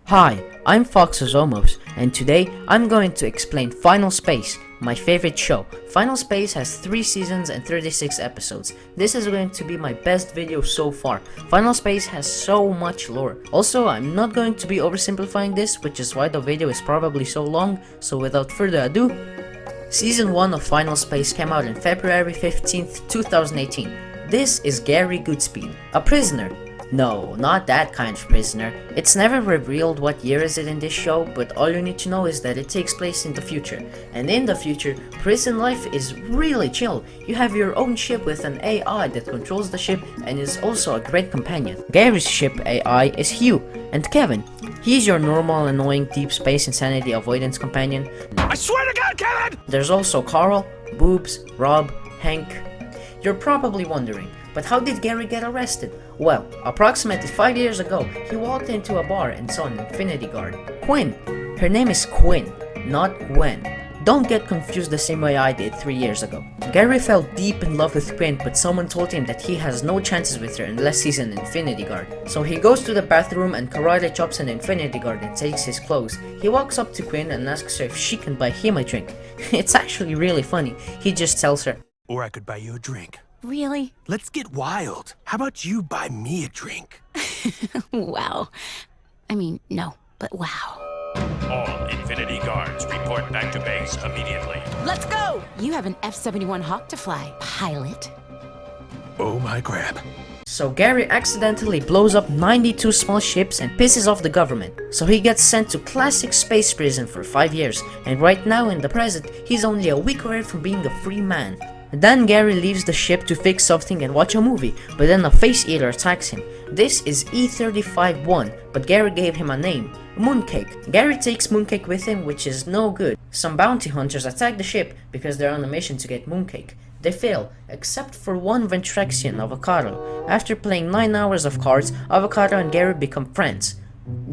Hi, I'm Foxosomos, and today I'm going to explain Final Space, my favorite show. Final Space has 3 seasons and 36 episodes. This is going to be my best video so far. Final Space has so much lore. Also, I'm not going to be oversimplifying this, which is why the video is probably so long, so without further ado, Season 1 of Final Space came out on February 15th, 2018. This is Gary Goodspeed, a prisoner. No, not that kind of prisoner. It's never revealed what year is it in this show, but all you need to know is that it takes place in the future. And in the future, prison life is really chill. You have your own ship with an AI that controls the ship and is also a great companion. Gary's ship AI is Hugh, and Kevin. He's your normal, annoying, deep space insanity avoidance companion. I swear to God, Kevin! There's also Carl, Boobs, Rob, Hank. You're probably wondering, but how did Gary get arrested? Well, approximately 5 years ago, he walked into a bar and saw an infinity guard. Quinn. Her name is Quinn, not Gwen. Don't get confused the same way I did 3 years ago. Gary fell deep in love with Quinn, but someone told him that he has no chances with her unless he's an infinity guard. So he goes to the bathroom and karate chops an infinity guard and takes his clothes. He walks up to Quinn and asks her if she can buy him a drink. It's actually really funny. He just tells her, Or I could buy you a drink. Really? Let's get wild. How about you buy me a drink? Wow. I mean, no, but wow. All Infinity Guards report back to base immediately. Let's go! You have an F-71 Hawk to fly, pilot. Oh my crap. So Gary accidentally blows up 92 small ships and pisses off the government. So he gets sent to classic space prison for 5 years, and right now in the present, he's only a week away from being a free man. Then Gary leaves the ship to fix something and watch a movie, but then a face eater attacks him. This is E-35-1, but Gary gave him a name, Mooncake. Gary takes Mooncake with him, which is no good. Some bounty hunters attack the ship because they're on a mission to get Mooncake. They fail, except for one Ventraxian, Avocado. After playing 9 hours of cards, Avocado and Gary become friends.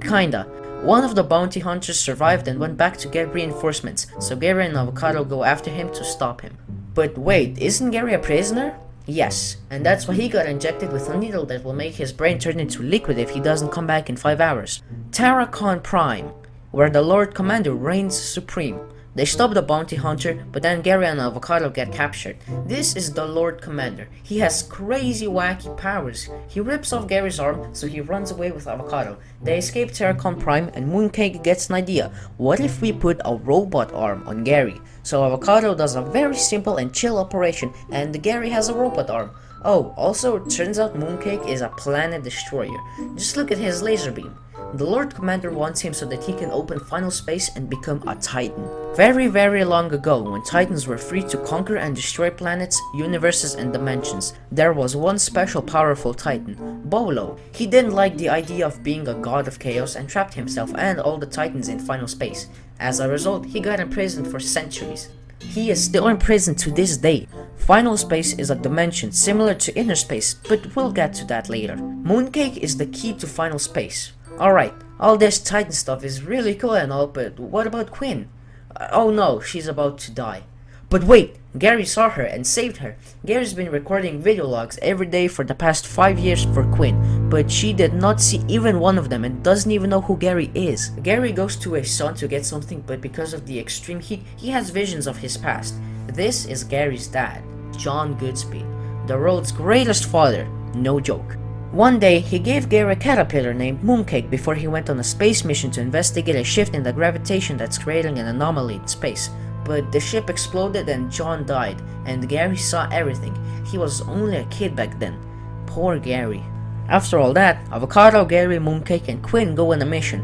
Kinda. One of the bounty hunters survived and went back to get reinforcements, so Gary and Avocado go after him to stop him. But wait, isn't Gary a prisoner? Yes, and that's why he got injected with a needle that will make his brain turn into liquid if he doesn't come back in 5 hours. Terracon Prime, where the Lord Commander reigns supreme. They stop the bounty hunter, but then Gary and Avocado get captured. This is the Lord Commander. He has crazy wacky powers. He rips off Gary's arm, so he runs away with Avocado. They escape Terracon Prime, and Mooncake gets an idea. What if we put a robot arm on Gary? So Avocado does a very simple and chill operation, and Gary has a robot arm. Oh, also it turns out Mooncake is a planet destroyer. Just look at his laser beam. The Lord Commander wants him so that he can open Final Space and become a Titan. Very, very long ago, when Titans were free to conquer and destroy planets, universes, and dimensions, there was one special powerful Titan, Bolo. He didn't like the idea of being a god of chaos and trapped himself and all the Titans in Final Space. As a result, he got imprisoned for centuries. He is still in prison to this day. Final Space is a dimension similar to Inner Space, but we'll get to that later. Mooncake is the key to Final Space. Alright, all this Titan stuff is really cool and all, but what about Quinn? Oh no, she's about to die. But wait, Gary saw her and saved her. Gary's been recording video logs every day for the past 5 years for Quinn, but she did not see even one of them and doesn't even know who Gary is. Gary goes to his son to get something, but because of the extreme heat, he has visions of his past. This is Gary's dad, John Goodspeed, the world's greatest father, no joke. One day, he gave Gary a caterpillar named Mooncake before he went on a space mission to investigate a shift in the gravitation that's creating an anomaly in space. But the ship exploded and John died, and Gary saw everything. He was only a kid back then. Poor Gary. After all that, Avocado, Gary, Mooncake, and Quinn go on a mission.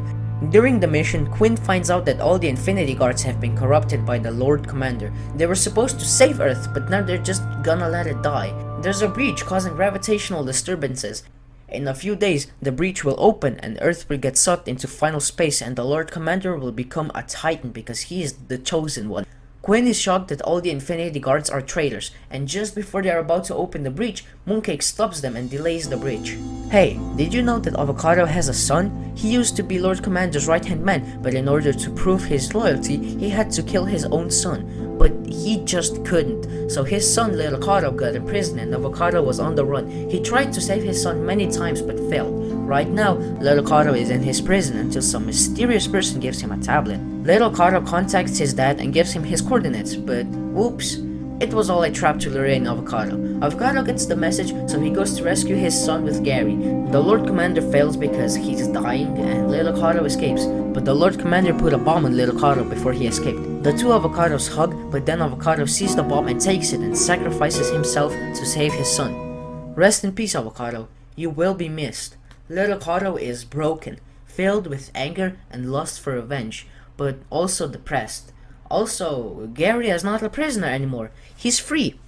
During the mission, Quinn finds out that all the Infinity Guards have been corrupted by the Lord Commander. They were supposed to save Earth, but now they're just gonna let it die. There's a breach causing gravitational disturbances. In a few days, the breach will open and Earth will get sucked into Final Space and the Lord Commander will become a Titan because he is the chosen one. Quinn is shocked that all the Infinity Guards are traitors, and just before they are about to open the breach, Mooncake stops them and delays the breach. Hey, did you know that Avocado has a son? He used to be Lord Commander's right-hand man, but in order to prove his loyalty, he had to kill his own son. But he just couldn't, so his son Avocado got imprisoned and Avocado was on the run. He tried to save his son many times but failed. Right now, little Carlo is in his prison until some mysterious person gives him a tablet. Little Carlo contacts his dad and gives him his coordinates, but whoops, it was all a trap to lure in Avocado. Avocado gets the message, so he goes to rescue his son with Gary. The Lord Commander fails because he's dying and little Carlo escapes, but the Lord Commander put a bomb on little Carlo before he escaped. The two Avocados hug, but then Avocado sees the bomb and takes it and sacrifices himself to save his son. Rest in peace, Avocado. You will be missed. Little Carlo is broken, filled with anger and lust for revenge, but also depressed. Also, Gary is not a prisoner anymore. He's free.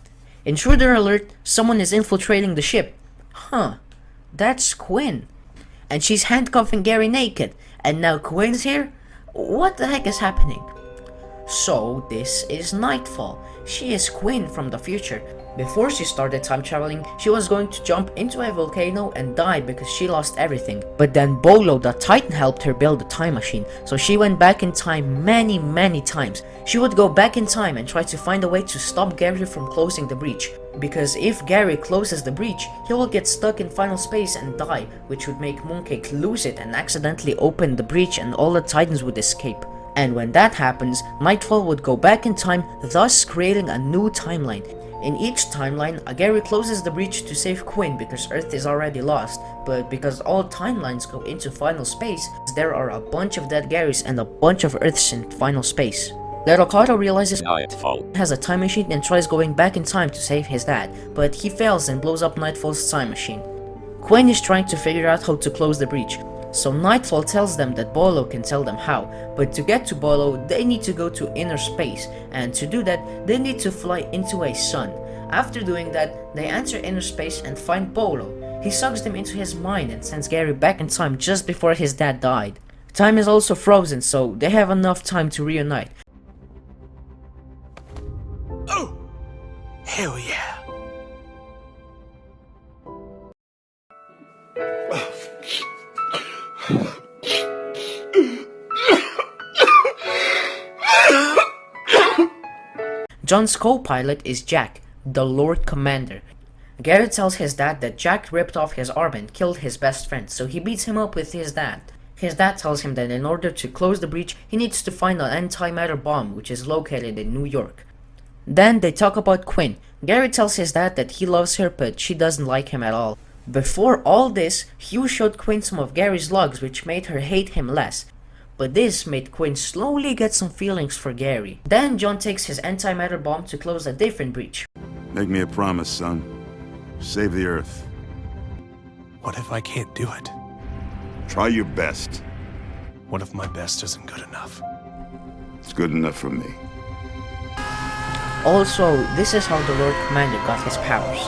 Intruder alert, someone is infiltrating the ship. Huh, that's Quinn. And she's handcuffing Gary naked. And now Quinn's here? What the heck is happening? So, this is Nightfall. She is Quinn from the future. Before she started time traveling, she was going to jump into a volcano and die because she lost everything. But then Bolo the Titan helped her build a time machine, so she went back in time many times. She would go back in time and try to find a way to stop Gary from closing the breach. Because if Gary closes the breach, he will get stuck in final space and die, which would make Mooncake lose it and accidentally open the breach and all the Titans would escape. And when that happens, Nightfall would go back in time, thus creating a new timeline. In each timeline, Gary closes the breach to save Quinn because Earth is already lost, but because all timelines go into final space, there are a bunch of dead Garys and a bunch of Earths in final space. Little Carlo realizes Nightfall has a time machine and tries going back in time to save his dad, but he fails and blows up Nightfall's time machine. Quinn is trying to figure out how to close the breach, so Nightfall tells them that Bolo can tell them how, but to get to Bolo, they need to go to inner space, and to do that, they need to fly into a sun. After doing that, they enter inner space and find Bolo. He sucks them into his mind and sends Gary back in time just before his dad died. Time is also frozen, so they have enough time to reunite. Oh! Hell yeah! John's co-pilot is Jack, the Lord Commander. Gary tells his dad that Jack ripped off his arm and killed his best friend, so he beats him up with his dad. His dad tells him that in order to close the breach, he needs to find an antimatter bomb which is located in New York. Then they talk about Quinn. Gary tells his dad that he loves her but she doesn't like him at all. Before all this, Hugh showed Quinn some of Gary's logs which made her hate him less. But this made Quinn slowly get some feelings for Gary. Then John takes his antimatter bomb to close a different breach. Make me a promise, son. Save the Earth. What if I can't do it? Try your best. What if my best isn't good enough? It's good enough for me. Also, this is how the Lord Commander got his powers.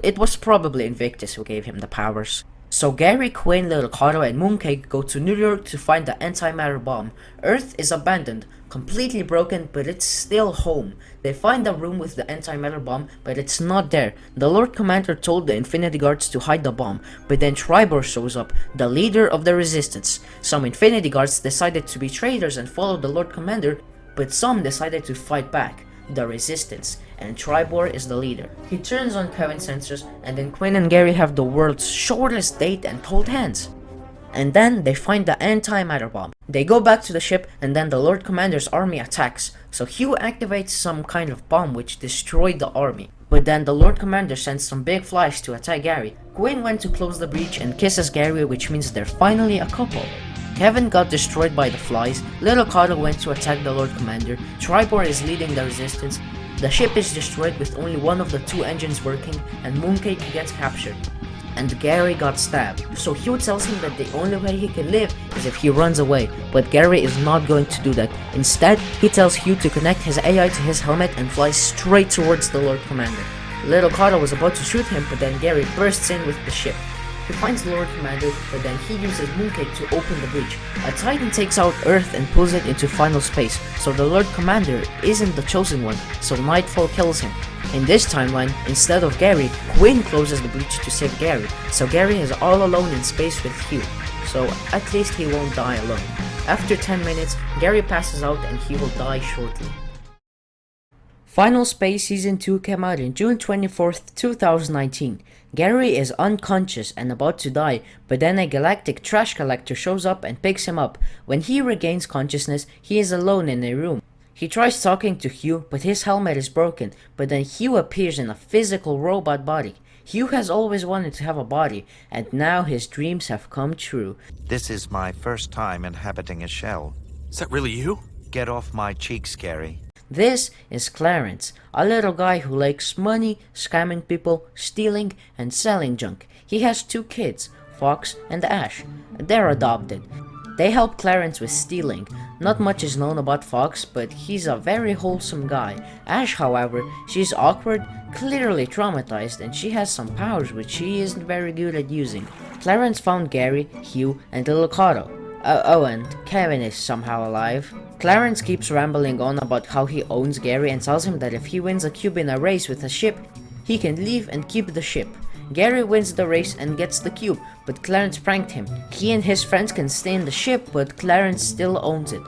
It was probably Invictus who gave him the powers. So Gary, Quinn, Little Carlo, and Mooncake go to New York to find the antimatter bomb. Earth is abandoned, completely broken, but it's still home. They find a room with the antimatter bomb, but it's not there. The Lord Commander told the Infinity Guards to hide the bomb, but then Tribor shows up, the leader of the Resistance. Some Infinity Guards decided to be traitors and follow the Lord Commander, but some decided to fight back, the Resistance, and Tribor is the leader. He turns on Kevin's sensors, and then Quinn and Gary have the world's shortest date and hold hands. And then they find the antimatter bomb. They go back to the ship, and then the Lord Commander's army attacks, so Hugh activates some kind of bomb which destroyed the army. But then the Lord Commander sends some big flies to attack Gary. Quinn went to close the breach and kisses Gary, which means they're finally a couple. Kevin got destroyed by the flies, Little Carlo went to attack the Lord Commander, Tribor is leading the resistance, the ship is destroyed with only one of the two engines working, and Mooncake gets captured. And Gary got stabbed, so Hugh tells him that the only way he can live is if he runs away, but Gary is not going to do that. Instead, he tells Hugh to connect his AI to his helmet and fly straight towards the Lord Commander. Little Carlo was about to shoot him, but then Gary bursts in with the ship. He finds the Lord Commander, but then he uses Mooncake to open the breach. A Titan takes out Earth and pulls it into final space, so the Lord Commander isn't the chosen one, so Nightfall kills him. In this timeline, instead of Gary, Quinn closes the breach to save Gary, so Gary is all alone in space with Hugh, so at least he won't die alone. After 10 minutes, Gary passes out and he will die shortly. Final Space Season 2 came out on June 24th, 2019. Gary is unconscious and about to die, but then a galactic trash collector shows up and picks him up. When he regains consciousness, he is alone in a room. He tries talking to Hugh, but his helmet is broken, but then Hugh appears in a physical robot body. Hugh has always wanted to have a body, and now his dreams have come true. This is my first time inhabiting a shell. Is that really you? Get off my cheeks, Gary. This is Clarence, a little guy who likes money, scamming people, stealing, and selling junk. He has 2 kids, Fox and Ash. They're adopted. They help Clarence with stealing. Not much is known about Fox, but he's a very wholesome guy. Ash, however, she's awkward, clearly traumatized, and she has some powers which she isn't very good at using. Clarence found Gary, Hugh, and little Cotto. Oh, and Kevin is somehow alive. Clarence keeps rambling on about how he owns Gary and tells him that if he wins a cube in a race with a ship, he can leave and keep the ship. Gary wins the race and gets the cube, but Clarence pranked him. He and his friends can stay in the ship, but Clarence still owns it.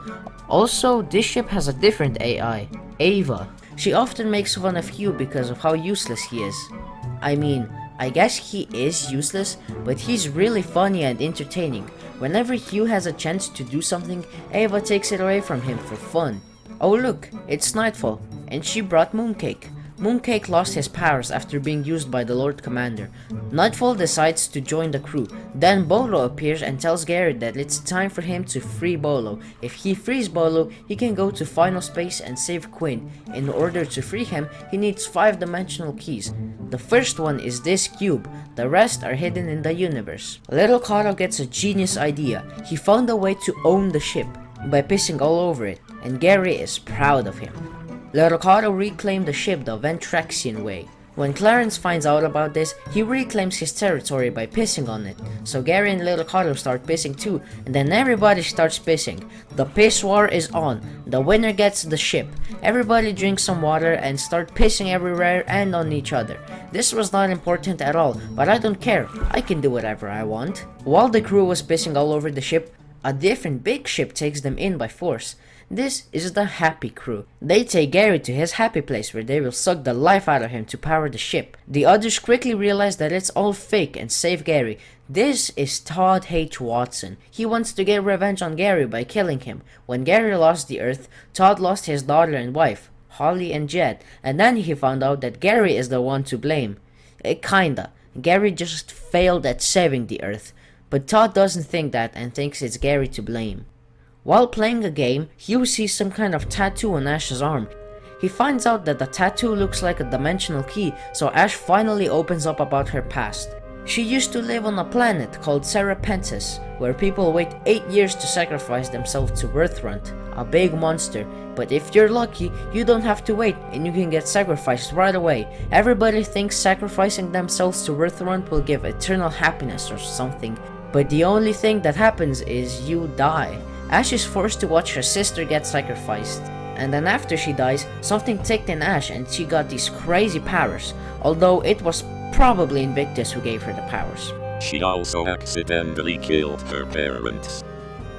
Also, this ship has a different AI, Ava. She often makes fun of Hugh because of how useless he is. I mean, I guess he is useless, but he's really funny and entertaining. Whenever Hugh has a chance to do something, Ava takes it away from him for fun. Oh look, it's nightfall, and she brought Mooncake. Mooncake lost his powers after being used by the Lord Commander. Nightfall decides to join the crew. Then Bolo appears and tells Gary that it's time for him to free Bolo. If he frees Bolo, he can go to Final Space and save Quinn. In order to free him, he needs 5-dimensional keys. The first one is this cube, the rest are hidden in the universe. Little Cotto gets a genius idea. He found a way to own the ship by pissing all over it, and Gary is proud of him. Little Cotto reclaimed the ship the Ventraxian way. When Clarence finds out about this, he reclaims his territory by pissing on it. So Gary and Little Cotto start pissing too, and then everybody starts pissing. The piss war is on. The winner gets the ship. Everybody drinks some water and start pissing everywhere and on each other. This was not important at all, but I don't care. I can do whatever I want. While the crew was pissing all over the ship, a different big ship takes them in by force. This is the Happy Crew. They take Gary to his happy place where they will suck the life out of him to power the ship. The others quickly realize that it's all fake and save Gary. This is Todd H. Watson. He wants to get revenge on Gary by killing him. When Gary lost the Earth, Todd lost his daughter and wife, Holly and Jet, and then he found out that Gary is the one to blame. Kinda. Gary just failed at saving the Earth. But Todd doesn't think that and thinks it's Gary to blame. While playing a game, Hugh sees some kind of tattoo on Ash's arm. He finds out that the tattoo looks like a dimensional key, so Ash finally opens up about her past. She used to live on a planet called Serpentis, where people wait 8 years to sacrifice themselves to Earthrunt, a big monster. But if you're lucky, you don't have to wait and you can get sacrificed right away. Everybody thinks sacrificing themselves to Earthrunt will give eternal happiness or something, but the only thing that happens is you die. Ash is forced to watch her sister get sacrificed, and then after she dies, something ticked in Ash and she got these crazy powers, although it was probably Invictus who gave her the powers. She also accidentally killed her parents.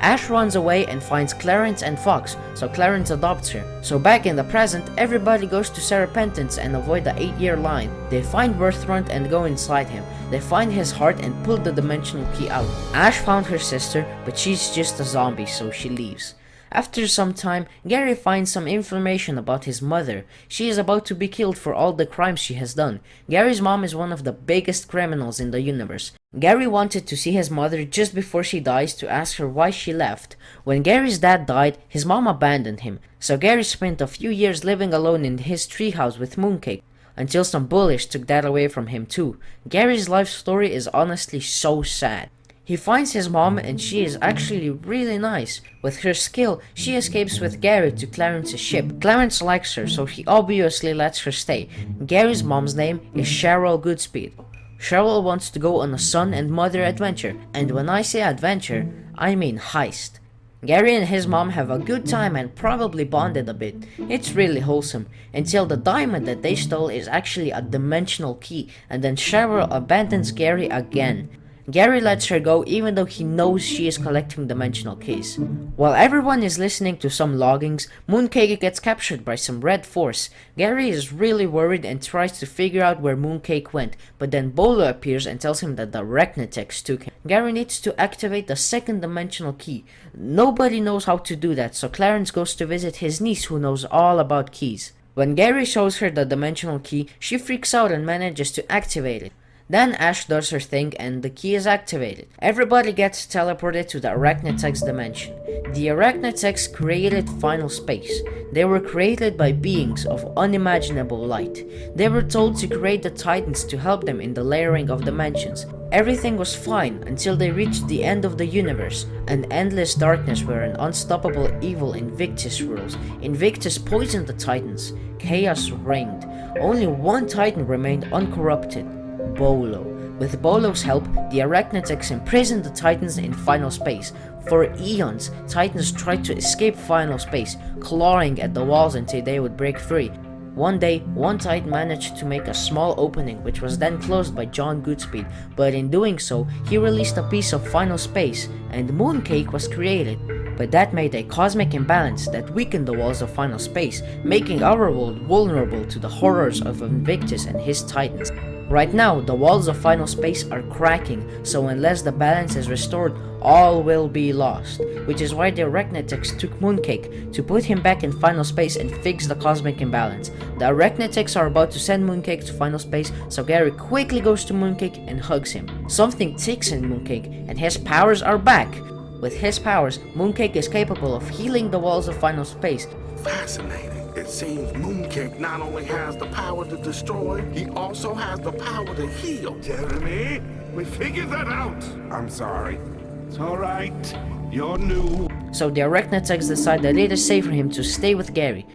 Ash runs away and finds Clarence and Fox, so Clarence adopts her. So back in the present, everybody goes to Serpentance and avoid the 8-year line. They find Earthrunt and go inside him. They find his heart and pull the dimensional key out. Ash found her sister, but she's just a zombie, so she leaves. After some time, Gary finds some information about his mother. She is about to be killed for all the crimes she has done. Gary's mom is one of the biggest criminals in the universe. Gary wanted to see his mother just before she dies to ask her why she left. When Gary's dad died, his mom abandoned him, so Gary spent a few years living alone in his treehouse with Mooncake, until some bullies took that away from him too. Gary's life story is honestly so sad. He finds his mom and she is actually really nice. With her skill, she escapes with Gary to Clarence's ship. Clarence likes her, so he obviously lets her stay. Gary's mom's name is Cheryl Goodspeed. Cheryl wants to go on a son and mother adventure, and when I say adventure, I mean heist. Gary and his mom have a good time and probably bonded a bit. It's really wholesome, until the diamond that they stole is actually a dimensional key, and then Cheryl abandons Gary again. Gary lets her go even though he knows she is collecting dimensional keys. While everyone is listening to some loggings, Mooncake gets captured by some red force. Gary is really worried and tries to figure out where Mooncake went, but then Bolo appears and tells him that the Arachnatex took him. Gary needs to activate the second dimensional key. Nobody knows how to do that, so Clarence goes to visit his niece who knows all about keys. When Gary shows her the dimensional key, she freaks out and manages to activate it. Then Ash does her thing and the key is activated. Everybody gets teleported to the Arachnatex dimension. The Arachnatex created final space. They were created by beings of unimaginable light. They were told to create the Titans to help them in the layering of dimensions. Everything was fine until they reached the end of the universe, an endless darkness where an unstoppable evil Invictus rules. Invictus poisoned the Titans. Chaos reigned. Only one Titan remained uncorrupted. Bolo. With Bolo's help, the Arachnatex imprisoned the Titans in final space. For eons, Titans tried to escape final space, clawing at the walls until they would break free. One day, one Titan managed to make a small opening which was then closed by John Goodspeed, but in doing so, he released a piece of final space, and Mooncake was created. But that made a cosmic imbalance that weakened the walls of final space, making our world vulnerable to the horrors of Invictus and his Titans. Right now, the walls of final space are cracking, so unless the balance is restored, all will be lost. Which is why the Arachnatex took Mooncake to put him back in final space and fix the cosmic imbalance. The Arachnatex are about to send Mooncake to final space, so Gary quickly goes to Mooncake and hugs him. Something ticks in Mooncake, and his powers are back. With his powers, Mooncake is capable of healing the walls of final space. Fascinating. It seems Mooncake not only has the power to destroy, he also has the power to heal. Jeremy, we figured that out. I'm sorry. It's all right. You're new. So the Arachnatex decide that it is safe for him to stay with Gary.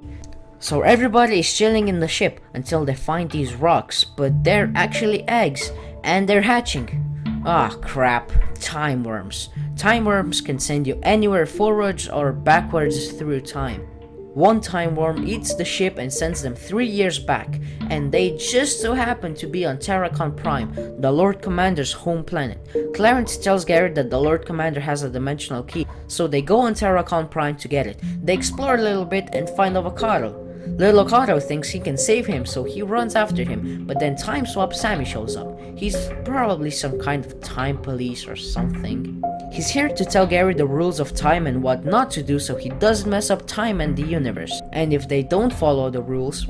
So everybody is chilling in the ship until they find these rocks, but they're actually eggs, and they're hatching. Ah, crap. Time worms. Time worms can send you anywhere forwards or backwards through time. One time worm eats the ship and sends them 3 years back, and they just so happen to be on Terracon Prime, the Lord Commander's home planet. Clarence tells Gary that the Lord Commander has a dimensional key, so they go on Terracon Prime to get it. They explore a little bit and find Avocado. Little Avocado thinks he can save him, so he runs after him, but then Time Swap Sammy shows up. He's probably some kind of time police or something. He's here to tell Gary the rules of time and what not to do so he doesn't mess up time and the universe. And if they don't follow the rules,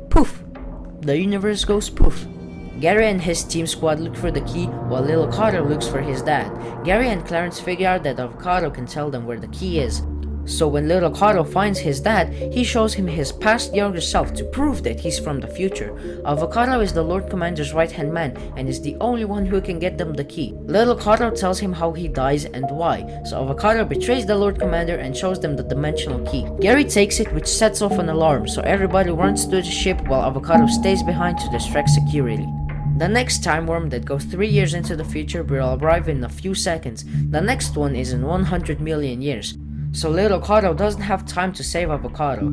poof, the universe goes poof. Gary and his team squad look for the key while Little Avocado looks for his dad. Gary and Clarence figure out that Avocado can tell them where the key is. So when Little Avocado finds his dad, he shows him his past younger self to prove that he's from the future. Avocado is the Lord Commander's right-hand man and is the only one who can get them the key. Little Avocado tells him how he dies and why, so Avocado betrays the Lord Commander and shows them the dimensional key. Gary takes it, which sets off an alarm, so everybody runs to the ship while Avocado stays behind to distract security. The next time worm that goes 3 years into the future will arrive in a few seconds. The next one is in 100 million years. So Little Avocado doesn't have time to save Avocado.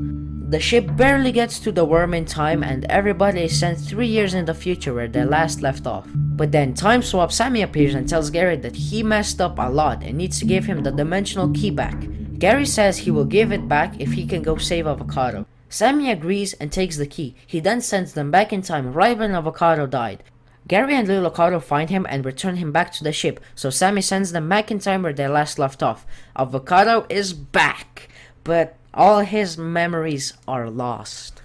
The ship barely gets to the worm in time and everybody is sent 3 years in the future where they last left off. But then Time Swap Sammy appears and tells Gary that he messed up a lot and needs to give him the dimensional key back. Gary says he will give it back if he can go save Avocado. Sammy agrees and takes the key. He then sends them back in time right when Avocado died. Gary and Little Avocado find him and return him back to the ship, so Sammy sends them back in time where they last left off. Avocado is back, but all his memories are lost.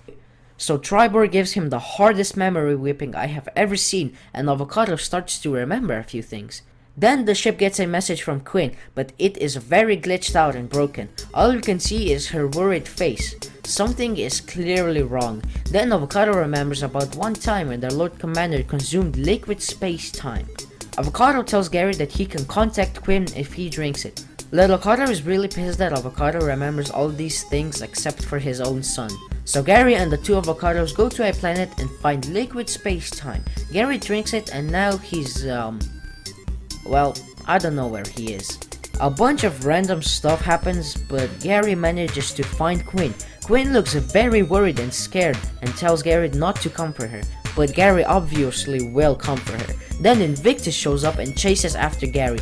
So Tribor gives him the hardest memory whipping I have ever seen, and Avocado starts to remember a few things. Then the ship gets a message from Quinn, but it is very glitched out and broken. All you can see is her worried face. Something is clearly wrong. Then Avocado remembers about one time when the Lord Commander consumed liquid space-time. Avocado tells Gary that he can contact Quinn if he drinks it. Little Avocado is really pissed that Avocado remembers all these things except for his own son. So Gary and the two Avocados go to a planet and find liquid space-time. Gary drinks it and now he's well, I don't know where he is. A bunch of random stuff happens, but Gary manages to find Quinn. Quinn looks very worried and scared and tells Gary not to comfort her. but Gary obviously will come for her. Then Invictus shows up and chases after Gary.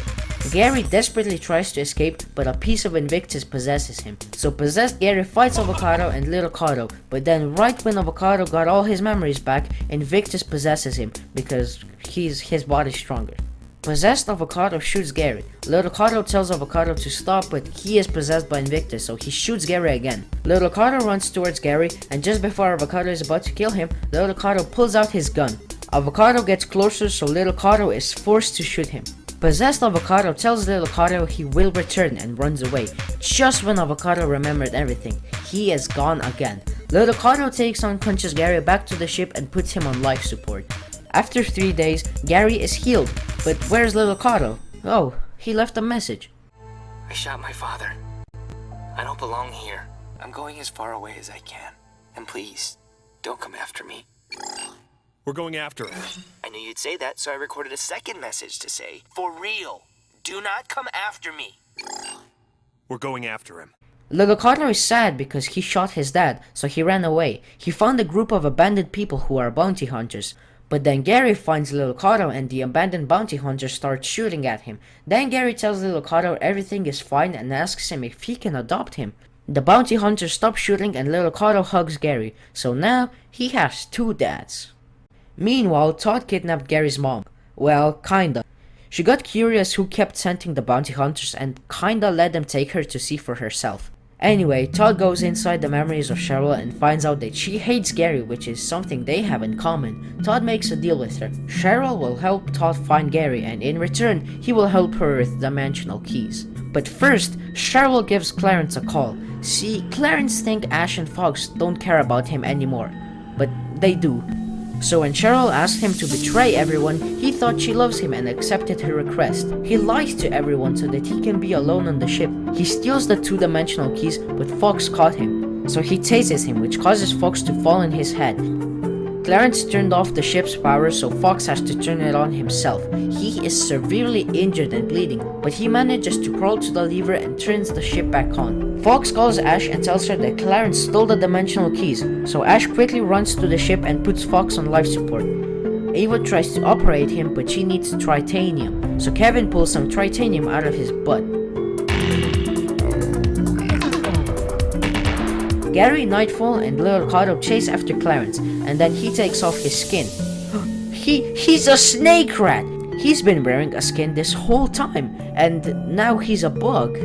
Gary desperately tries to escape, but a piece of Invictus possesses him. So possessed Gary fights Avocado and Little Cato, but then right when Avocado got all his memories back, Invictus possesses him because his body's stronger. Possessed Avocado shoots Gary. Little Cato tells Avocado to stop, but he is possessed by Invictus, so he shoots Gary again. Little Cato runs towards Gary, and just before Avocado is about to kill him, Little Cato pulls out his gun. Avocado gets closer, so Little Cato is forced to shoot him. Possessed Avocado tells Little Cato he will return and runs away. Just when Avocado remembered everything, he is gone again. Little Cato takes unconscious Gary back to the ship and puts him on life support. After 3 days, Gary is healed, but where's Little Cato? Oh, he left a message. I shot my father. I don't belong here. I'm going as far away as I can. And please, don't come after me. We're going after him. I knew you'd say that, so I recorded a second message to say, for real, do not come after me. We're going after him. Little Cato is sad because he shot his dad, so he ran away. He found a group of abandoned people who are bounty hunters. But then Gary finds Little Cato and the abandoned bounty hunters start shooting at him. Then Gary tells Little Cato everything is fine and asks him if he can adopt him. The bounty hunters stop shooting and Little Cato hugs Gary, so now he has 2 dads. Meanwhile, Todd kidnapped Gary's mom. Well, kinda. She got curious who kept sending the bounty hunters and kinda let them take her to see for herself. Anyway, Todd goes inside the memories of Cheryl and finds out that she hates Gary, which is something they have in common. Todd makes a deal with her. Cheryl will help Todd find Gary, and in return, he will help her with dimensional keys. But first, Cheryl gives Clarence a call. See, Clarence thinks Ash and Fox don't care about him anymore, but they do. So when Cheryl asked him to betray everyone, he thought she loves him and accepted her request. He lies to everyone so that he can be alone on the ship. He steals the 2-dimensional keys, but Fox caught him. So he tases him, which causes Fox to fall on his head. Clarence turned off the ship's power, so Fox has to turn it on himself. He is severely injured and bleeding, but he manages to crawl to the lever and turns the ship back on. Fox calls Ash and tells her that Clarence stole the dimensional keys, so Ash quickly runs to the ship and puts Fox on life support. Ava tries to operate him, but she needs tritanium, so Kevin pulls some tritanium out of his butt. Gary, Nightfall, and Little Cato chase after Clarence, and then he takes off his skin. He's a snake rat! He's been wearing a skin this whole time, and now he's a bug.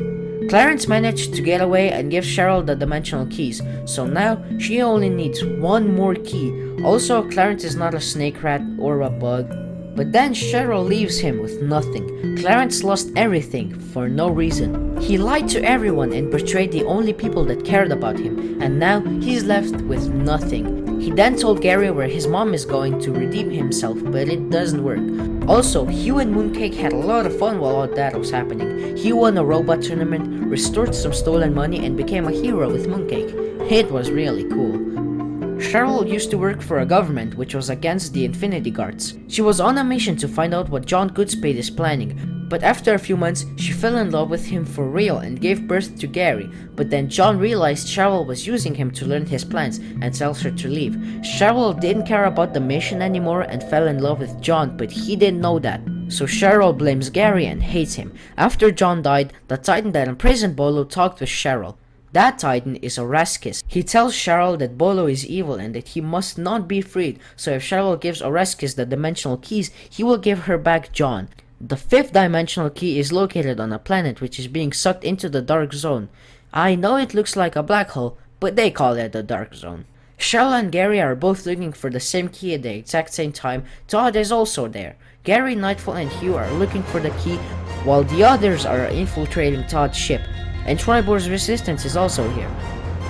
Clarence managed to get away and gives Cheryl the dimensional keys, so now she only needs 1 more key. Also, Clarence is not a snake rat or a bug. But then Cheryl leaves him with nothing. Clarence lost everything for no reason. He lied to everyone and betrayed the only people that cared about him, and now he's left with nothing. He then told Gary where his mom is going to redeem himself, but it doesn't work. Also, Hugh and Mooncake had a lot of fun while all that was happening. Hugh won a robot tournament, restored some stolen money, and became a hero with Mooncake. It was really cool. Cheryl used to work for a government which was against the Infinity Guards. She was on a mission to find out what John Goodspade is planning, but after a few months, she fell in love with him for real and gave birth to Gary. But then John realized Cheryl was using him to learn his plans and tells her to leave. Cheryl didn't care about the mission anymore and fell in love with John, but he didn't know that. So Cheryl blames Gary and hates him. After John died, the Titan that imprisoned Bolo talked with Cheryl. That Titan is Oreskis. He tells Cheryl that Bolo is evil and that he must not be freed, so if Cheryl gives Oreskis the dimensional keys, he will give her back John. The 5th dimensional key is located on a planet which is being sucked into the dark zone. I know it looks like a black hole, but they call it the dark zone. Cheryl and Gary are both looking for the same key at the exact same time. Todd is also there. Gary, Nightfall, and Hugh are looking for the key, while the others are infiltrating Todd's ship. And Tribor's resistance is also here.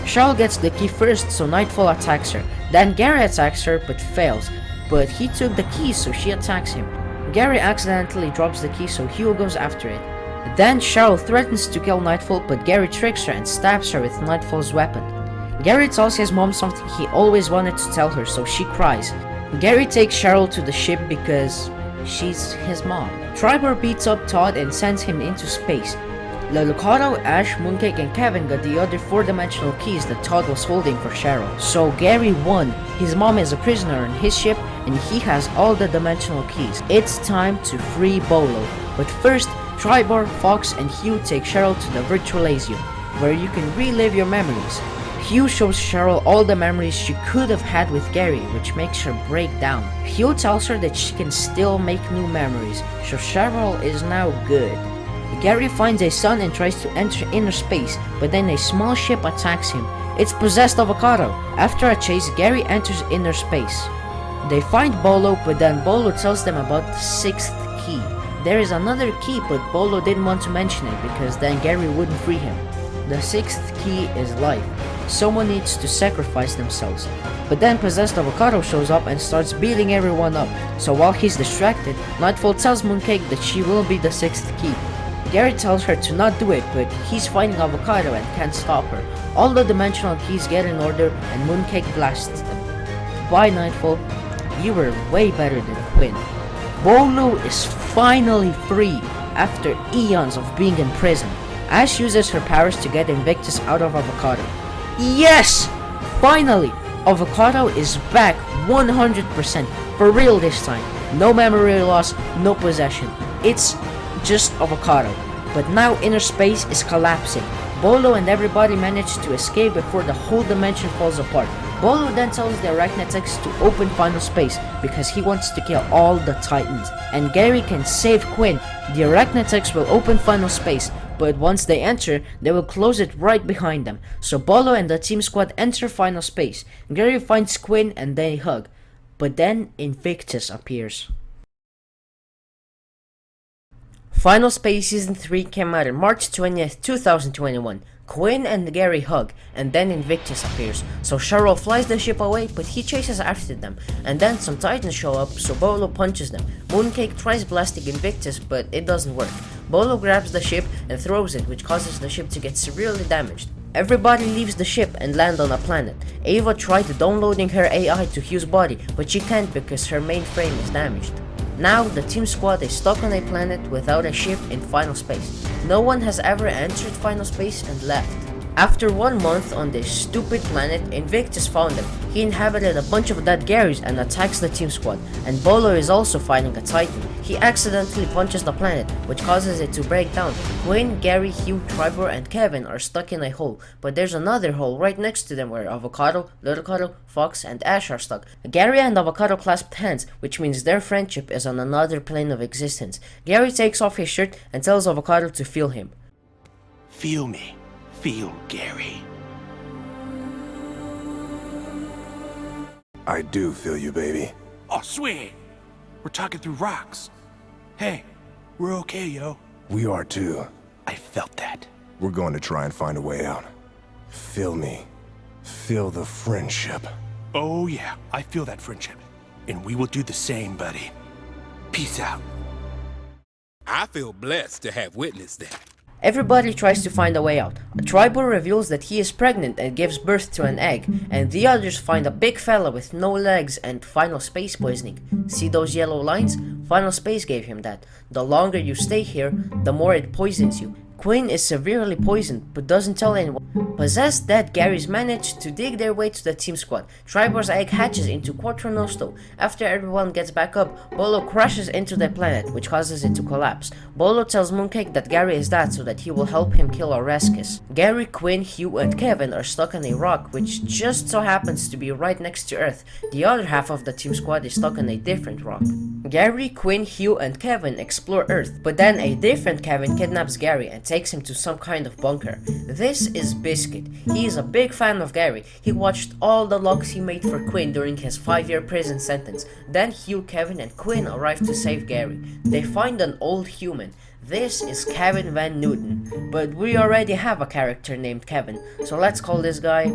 Cheryl gets the key first, so Nightfall attacks her. Then Gary attacks her, but fails. But he took the key, so she attacks him. Gary accidentally drops the key, so Hugh goes after it. Then Cheryl threatens to kill Nightfall, but Gary tricks her and stabs her with Nightfall's weapon. Gary tells his mom something he always wanted to tell her, so she cries. Gary takes Cheryl to the ship because she's his mom. Tribor beats up Todd and sends him into space. Little Cato, Ash, Mooncake, and Kevin got the other 4-dimensional keys that Todd was holding for Cheryl. So Gary won. His mom is a prisoner on his ship, and he has all the dimensional keys. It's time to free Bolo, but first, Tribor, Fox, and Hugh take Cheryl to the Virtualasium, where you can relive your memories. Hugh shows Cheryl all the memories she could have had with Gary, which makes her break down. Hugh tells her that she can still make new memories, so Cheryl is now good. Gary finds a sun and tries to enter inner space, but then a small ship attacks him. It's possessed avocado. After a chase, Gary enters inner space. They find Bolo, but then Bolo tells them about the 6th key. There is another key, but Bolo didn't want to mention it because then Gary wouldn't free him. The 6th key is life. Someone needs to sacrifice themselves. But then possessed avocado shows up and starts beating everyone up. So while he's distracted, Nightfall tells Mooncake that she will be the 6th key. Gary tells her to not do it, but he's fighting avocado and can't stop her. All the dimensional keys get in order and Mooncake blasts them. By Nightfall, you were way better than Quinn. Bolo is finally free after eons of being in prison. Ash uses her powers to get Invictus out of avocado. Yes! Finally! Avocado is back 100%, for real this time. No memory loss, no possession. It's just avocado. But now inner space is collapsing. Bolo and everybody manage to escape before the whole dimension falls apart. Bolo then tells the Arachnetics to open final space because he wants to kill all the Titans. And Gary can save Quinn. The Arachnetics will open final space, but once they enter, they will close it right behind them. So Bolo and the team squad enter final space. Gary finds Quinn and they hug. But then Invictus appears. Final Space Season 3 came out on March 20th, 2021. Quinn and Gary hug, and then Invictus appears. So Cheryl flies the ship away, but he chases after them. And then some Titans show up, so Bolo punches them. Mooncake tries blasting Invictus, but it doesn't work. Bolo grabs the ship and throws it, which causes the ship to get severely damaged. Everybody leaves the ship and land on a planet. Ava tried downloading her AI to Hugh's body, but she can't because her mainframe is damaged. Now, the team squad is stuck on a planet without a ship in final space. No one has ever entered final space and left. After 1 month on this stupid planet, Invictus found them. He inhabited a bunch of dead Garys and attacks the team squad, and Bolo is also fighting a Titan. He accidentally punches the planet, which causes it to break down. Quinn, Gary, Hugh, Tribor, and Kevin are stuck in a hole, but there's another hole right next to them where Avocado, Little, Fox, and Ash are stuck. Gary and Avocado clasp hands, which means their friendship is on another plane of existence. Gary takes off his shirt and tells Avocado to feel him. Feel me. Feel Gary. I do feel you, baby. Oh, sweet. We're talking through rocks. Hey, we're okay, yo. We are too. I felt that. We're going to try and find a way out. Feel me. Feel the friendship. Oh yeah, I feel that friendship. And we will do the same, buddy. Peace out. I feel blessed to have witnessed that. Everybody tries to find a way out. Tribor reveals that he is pregnant and gives birth to an egg, and the others find a big fella with no legs and final space poisoning. See those yellow lines? Final space gave him that. The longer you stay here, the more it poisons you. Quinn is severely poisoned, but doesn't tell anyone. Possessed dead Garys manage to dig their way to the team squad. Tribor's egg hatches into Quattro Nosto. After everyone gets back up, Bolo crashes into the planet, which causes it to collapse. Bolo tells Mooncake that Gary is dead so that he will help him kill Oreskes. Gary, Quinn, Hugh, and Kevin are stuck on a rock, which just so happens to be right next to Earth. The other half of the team squad is stuck on a different rock. Gary, Quinn, Hugh, and Kevin explore Earth, but then a different Kevin kidnaps Gary and takes him to some kind of bunker. This is Biscuit. He is a big fan of Gary. He watched all the logs he made for Quinn during his 5-year prison sentence. Then Hugh, Kevin, and Quinn arrive to save Gary. They find an old human. This is Kevin Van Newton, but we already have a character named Kevin, so let's call this guy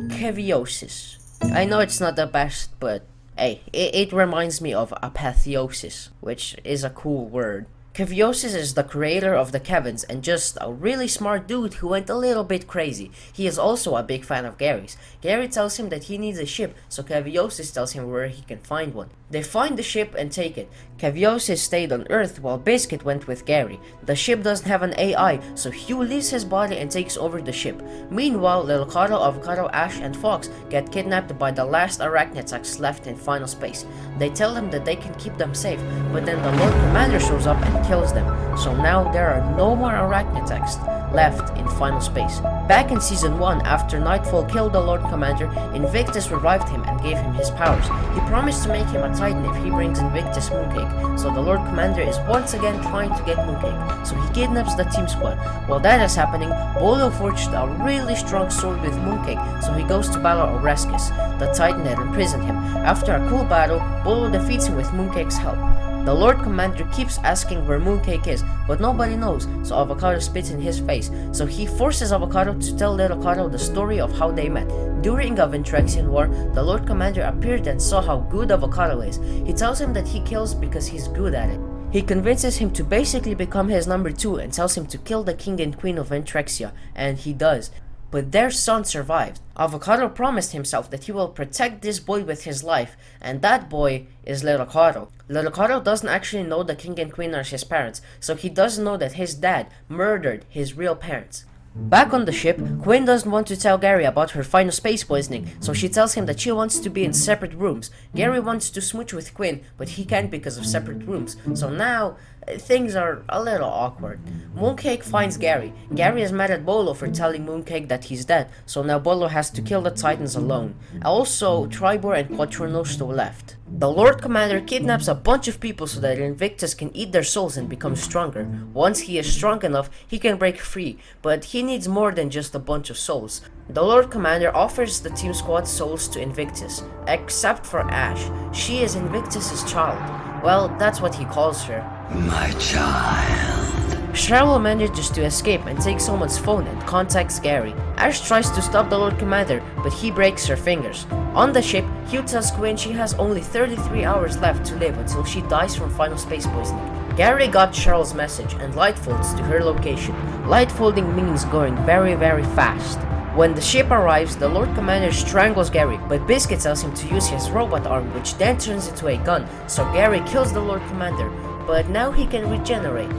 Keviosis. I know it's not the best, but hey, it reminds me of apotheosis, which is a cool word. Keviosis is the creator of the Kevins and just a really smart dude who went a little bit crazy. He is also a big fan of Gary's. Gary tells him that he needs a ship, so Keviosis tells him where he can find one. They find the ship and take it. Keviosis stayed on Earth while Biscuit went with Gary. The ship doesn't have an AI, so Hugh leaves his body and takes over the ship. Meanwhile, Little Carl, Avocado, Ash, and Fox get kidnapped by the last arachnitax left in final space. They tell them that they can keep them safe, but then the Lord Commander shows up and kills them. So now there are no more arachnitax left in final space. Back in season 1, after Nightfall killed the Lord Commander, Invictus revived him and gave him his powers. He promised to make him a Titan if he brings Invictus Mooncake, so the Lord Commander is once again trying to get Mooncake, so he kidnaps the team squad. While that is happening, Bolo forged a really strong sword with Mooncake, so he goes to battle Oreskes, the Titan that imprisoned him. After a cool battle, Bolo defeats him with Mooncake's help. The Lord Commander keeps asking where Mooncake is, but nobody knows, so Avocado spits in his face. So he forces Avocado to tell Little Carl the story of how they met. During a Ventrexian war, the Lord Commander appeared and saw how good Avocado is. He tells him that he kills because he's good at it. He convinces him to basically become his number 2 and tells him to kill the king and queen of Ventrexia, and he does. But their son survived. Avocado promised himself that he will protect this boy with his life, and that boy is Little Carl. Little Carl doesn't actually know the king and queen are his parents, so he doesn't know that his dad murdered his real parents. Back on the ship, Quinn doesn't want to tell Gary about her final space poisoning, so she tells him that she wants to be in separate rooms. Gary wants to smooch with Quinn, but he can't because of separate rooms, so now things are a little awkward. Mooncake finds Gary. Gary is mad at Bolo for telling Mooncake that he's dead, so now Bolo has to kill the Titans alone. Also, Tribor and Quattronosto left. The Lord Commander kidnaps a bunch of people so that Invictus can eat their souls and become stronger. Once he is strong enough, he can break free, but he needs more than just a bunch of souls. The Lord Commander offers the team squad souls to Invictus, except for Ash. She is Invictus's child. Well, that's what he calls her. My child. Cheryl manages to escape and takes someone's phone and contacts Gary. Ash tries to stop the Lord Commander, but he breaks her fingers. On the ship, Hugh tells Quinn she has only 33 hours left to live until she dies from final space poisoning. Gary got Cheryl's message and light folds to her location. Light folding means going very fast. When the ship arrives, the Lord Commander strangles Gary, but Biscuit tells him to use his robot arm, which then turns into a gun, so Gary kills the Lord Commander, but now he can regenerate.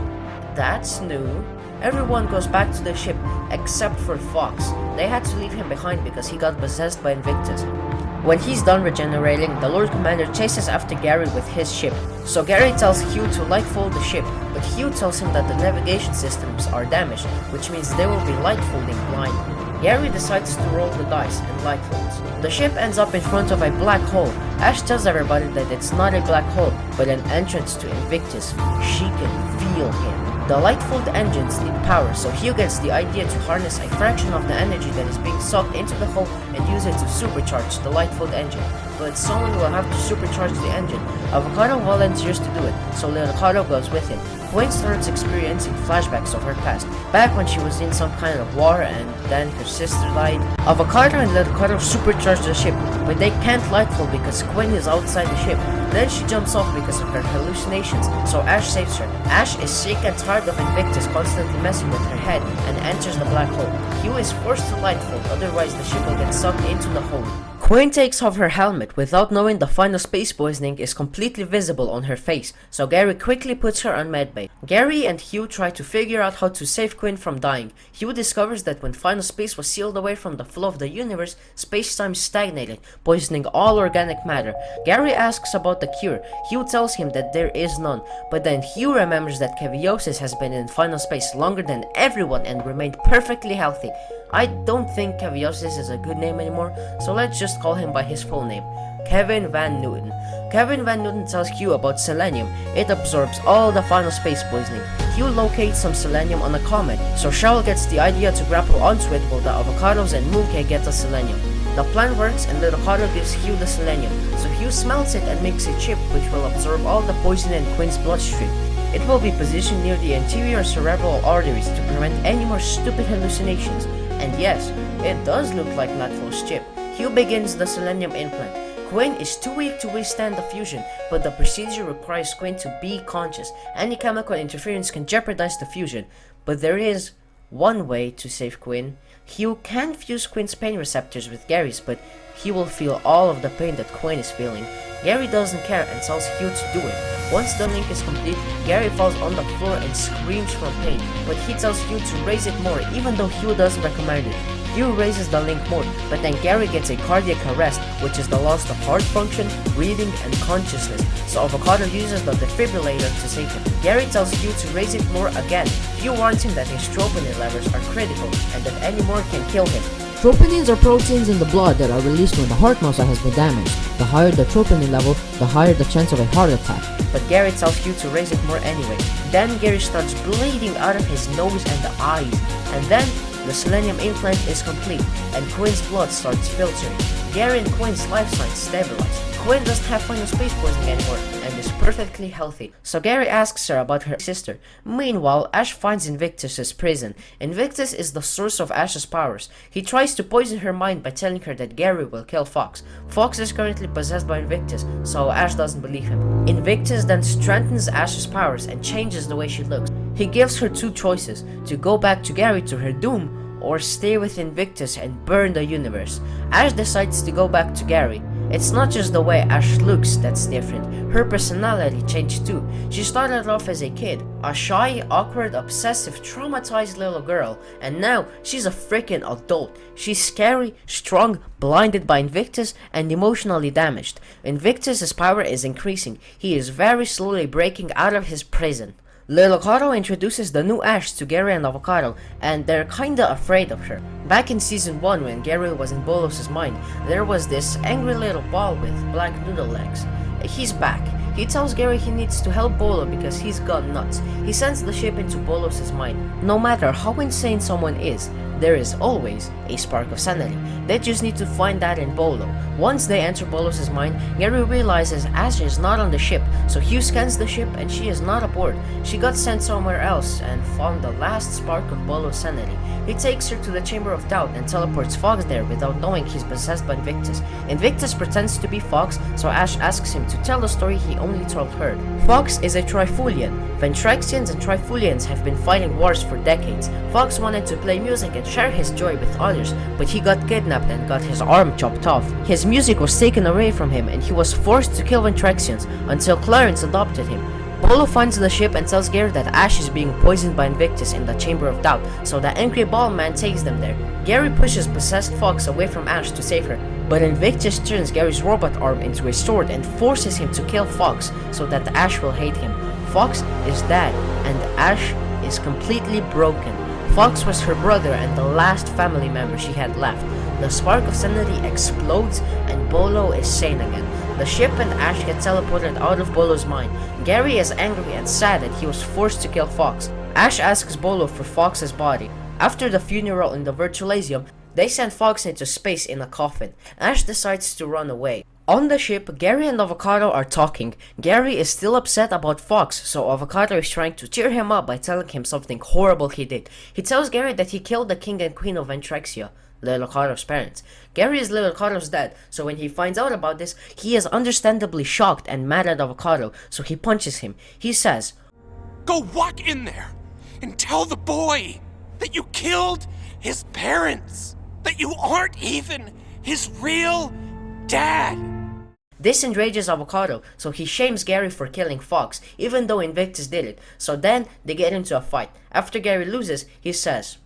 That's new. Everyone goes back to the ship, except for Fox. They had to leave him behind because he got possessed by Invictus. When he's done regenerating, the Lord Commander chases after Gary with his ship. So Gary tells Hugh to lightfold the ship, but Hugh tells him that the navigation systems are damaged, which means they will be lightfolding blind. Gary decides to roll the dice and lightfolds. The ship ends up in front of a black hole. Ash tells everybody that it's not a black hole, but an entrance to Invictus. She can feel him. The lightfold engines need power, so Hugh gets the idea to harness a fraction of the energy that is being sucked into the hole and use it to supercharge the lightfold engine. But someone will have to supercharge the engine. Avocado volunteers to do it, so Leonardo goes with him. Quinn starts experiencing flashbacks of her past, back when she was in some kind of war and then her sister died. Avocado and Leonardo supercharge the ship, but they can't lightfold because Quinn is outside the ship. Then she jumps off because of her hallucinations, so Ash saves her. Ash is sick and tired of Invictus constantly messing with her head and enters the black hole. Hugh is forced to lightfold, otherwise the ship will get sucked into the hole. Quinn takes off her helmet without knowing the final space poisoning is completely visible on her face, so Gary quickly puts her on medbay. Gary and Hugh try to figure out how to save Quinn from dying. Hugh discovers that when final space was sealed away from the flow of the universe, space-time stagnated, poisoning all organic matter. Gary asks about the cure. Hugh tells him that there is none, but then Hugh remembers that Keviosis has been in final space longer than everyone and remained perfectly healthy. I don't think Keviosis is a good name anymore, so let's just call him by his full name, Kevin Van Newton. Kevin Van Newton tells Hugh about selenium. It absorbs all the final space poisoning. Hugh locates some selenium on a comet, so Cheryl gets the idea to grapple onto it while the avocados and Mooncake get the selenium. The plan works and the avocado gives Hugh the selenium, so Hugh smelts it and makes a chip which will absorb all the poison in Quinn's bloodstream. It will be positioned near the anterior cerebral arteries to prevent any more stupid hallucinations. And yes, it does look like Nightfall's chip. Hugh begins the selenium implant. Couldnt is too weak to withstand the fusion, but the procedure requires Couldnt to be conscious. Any chemical interference can jeopardize the fusion, but there is one way to save Couldnt. He can fuse Couldnt's pain receptors with Gary's, but he will feel all of the pain that Couldnt is feeling. Gary doesn't care and tells Hugh to do it. Once the link is complete, Gary falls on the floor and screams from pain, but he tells Hugh to raise it more even though Hugh doesn't recommend it. Hugh raises the link more, but then Gary gets a cardiac arrest, which is the loss of heart function, breathing, and consciousness, so Avocado uses the defibrillator to save him. Gary tells Hugh to raise it more again. Hugh warns him that his troponin levels are critical and that any more can kill him. Troponins are proteins in the blood that are released when the heart muscle has been damaged. The higher the troponin level, the higher the chance of a heart attack. But Gary tells Hugh to raise it more anyway. Then Gary starts bleeding out of his nose and the eyes. And then the selenium implant is complete and Couldnt's blood starts filtering. Gary and Couldnt's life signs stabilize. Couldnt doesn't have final space poisoning anymore and is perfectly healthy. So Gary asks her about her sister. Meanwhile, Ash finds Invictus's prison. Invictus is the source of Ash's powers. He tries to poison her mind by telling her that Gary will kill Fox. Fox is currently possessed by Invictus, so Ash doesn't believe him. Invictus then strengthens Ash's powers and changes the way she looks. He gives her two choices: to go back to Gary to her doom, or stay with Invictus and burn the universe. Ash decides to go back to Gary. It's not just the way Ash looks that's different, her personality changed too. She started off as a kid, a shy, awkward, obsessive, traumatized little girl, and now she's a freaking adult. She's scary, strong, blinded by Invictus, and emotionally damaged. Invictus's power is increasing. He is very slowly breaking out of his prison. Lil Avocado introduces the new Ash to Gary and Avocado, and they're kinda afraid of her. Back in season 1, when Gary was in Bolos' mind, there was this angry little ball with black noodle legs. He's back. He tells Gary he needs to help Bolo because he's gone nuts. He sends the ship into Bolos' mind. No matter how insane someone is, there is always a spark of sanity. They just need to find that in Bolo. Once they enter Bolos' mind, Gary realizes Ash is not on the ship, so Hugh scans the ship and she is not aboard. She got sent somewhere else and found the last spark of Bolo's sanity. He takes her to the Chamber of Doubt and teleports Fox there without knowing he's possessed by Invictus. Invictus pretends to be Fox, so Ash asks him to tell the story he only told her. Fox is a Trifulian. Ventraxians and Trifulians have been fighting wars for decades. Fox wanted to play music and share his joy with others, but he got kidnapped and got his arm chopped off. His music was taken away from him and he was forced to kill Ventraxians until Clarence adopted him. Bolo finds the ship and tells Gary that Ash is being poisoned by Invictus in the Chamber of Doubt, so the angry ball man takes them there. Gary pushes possessed Fox away from Ash to save her, but Invictus turns Gary's robot arm into a sword and forces him to kill Fox so that Ash will hate him. Fox is dead and Ash is completely broken. Fox was her brother and the last family member she had left. The spark of sanity explodes and Bolo is sane again. The ship and Ash get teleported out of Bolo's mind. Gary is angry and sad that he was forced to kill Fox. Ash asks Bolo for Fox's body. After the funeral in the Virtualasium, they send Fox into space in a coffin. Ash decides to run away. On the ship, Gary and Avocado are talking. Gary is still upset about Fox, so Avocado is trying to cheer him up by telling him something horrible he did. He tells Gary that he killed the king and queen of Ventraxia, Lil Avocado's parents. Gary is Lil Avocado's dad, so when he finds out about this, he is understandably shocked and mad at Avocado, so he punches him. He says, "Go walk in there and tell the boy that you killed his parents, that you aren't even his real dad." This enrages Avocado, so he shames Gary for killing Fox, even though Invictus did it. So then, they get into a fight. After Gary loses, he says,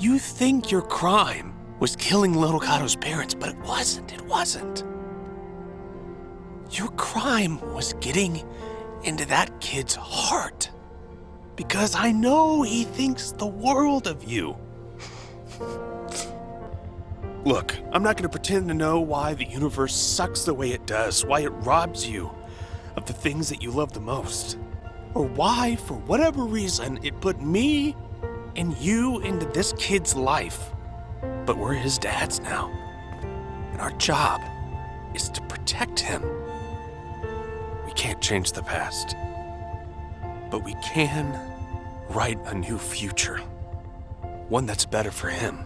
"You think your crime was killing Lil Avocado's parents, but it wasn't. Your crime was getting into that kid's heart. Because I know he thinks the world of you." Look, I'm not going to pretend to know why the universe sucks the way it does, why it robs you of the things that you love the most, or why, for whatever reason, it put me and you into this kid's life. But we're his dads now, and our job is to protect him. We can't change the past, but we can write a new future, one that's better for him.